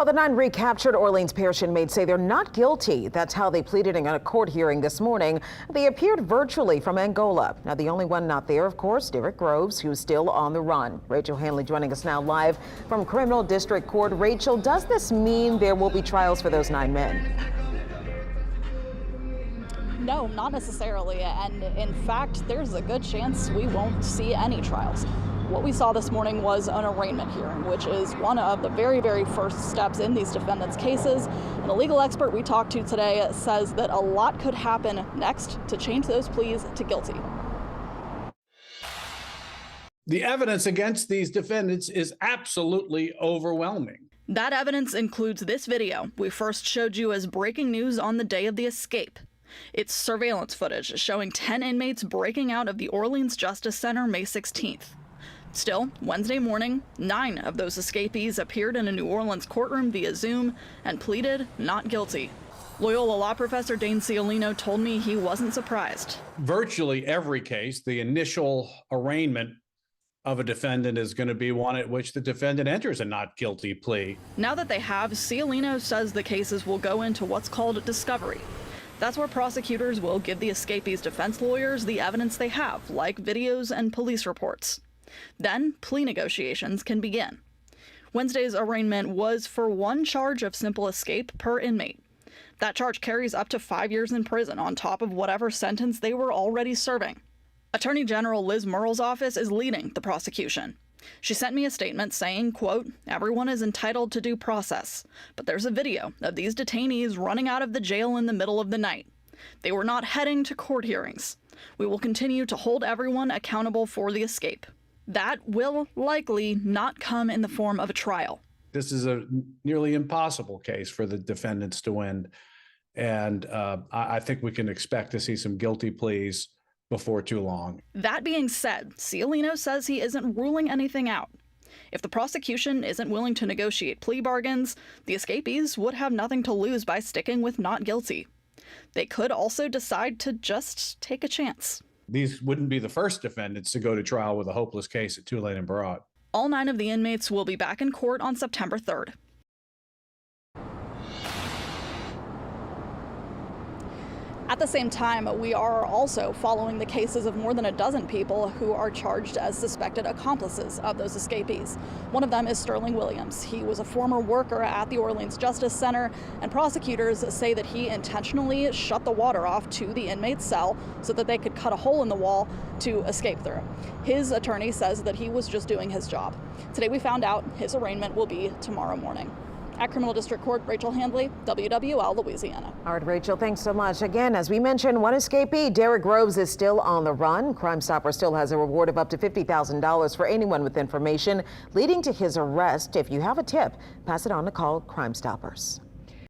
Well, the 9 recaptured Orleans Parish inmates say they're not guilty. That's how they pleaded in a court hearing this morning. They appeared virtually from Angola. Now, the only one not there, of course, Derek Groves, who's still on the run. Rachel Hanley joining us now live from Criminal District Court. Rachel, does this mean there will be trials for those 9 men? No, not necessarily. And in fact, there's a good chance we won't see any trials. What we saw this morning was an arraignment hearing, which is one of the very, very first steps in these defendants' cases. And a legal expert we talked to today says that a lot could happen next to change those pleas to guilty. The evidence against these defendants is absolutely overwhelming. That evidence includes this video we first showed you as breaking news on the day of the escape. It's surveillance footage showing 10 inmates breaking out of the Orleans Justice Center May 16th. Still, Wednesday morning, 9 of those escapees appeared in a New Orleans courtroom via Zoom and pleaded not guilty. Loyola law professor Dane Ciolino told me he wasn't surprised. Virtually every case, the initial arraignment of a defendant is going to be one at which the defendant enters a not guilty plea. Now that they have, Ciolino says the cases will go into what's called discovery. That's where prosecutors will give the escapees' defense lawyers the evidence they have, like videos and police reports. Then plea negotiations can begin. Wednesday's arraignment was for one charge of simple escape per inmate. That charge carries up to 5 years in prison on top of whatever sentence they were already serving. Attorney General Liz Murrell's office is leading the prosecution. She sent me a statement saying, quote, "Everyone is entitled to due process, but there's a video of these detainees running out of the jail in the middle of the night. They were not heading to court hearings. We will continue to hold everyone accountable for the escape." That will likely not come in the form of a trial. This is a nearly impossible case for the defendants to win. And I think we can expect to see some guilty pleas before too long. That being said, Ciolino says he isn't ruling anything out. If the prosecution isn't willing to negotiate plea bargains, the escapees would have nothing to lose by sticking with not guilty. They could also decide to just take a chance. These wouldn't be the first defendants to go to trial with a hopeless case at Tulane and Barat. All 9 of the inmates will be back in court on September 3rd. At the same time, we are also following the cases of more than a dozen people who are charged as suspected accomplices of those escapees. One of them is Sterling Williams. He was a former worker at the Orleans Justice Center, and prosecutors say that he intentionally shut the water off to the inmate's cell so that they could cut a hole in the wall to escape through. His attorney says that he was just doing his job. Today we found out his arraignment will be tomorrow morning. At Criminal District Court, Rachel Hanley, WWL Louisiana. All right, Rachel, thanks so much. Again, as we mentioned, one escapee, Derek Groves, is still on the run. Crime Stopper still has a reward of up to $50,000 for anyone with information leading to his arrest. If you have a tip, pass it on to call Crime Stoppers.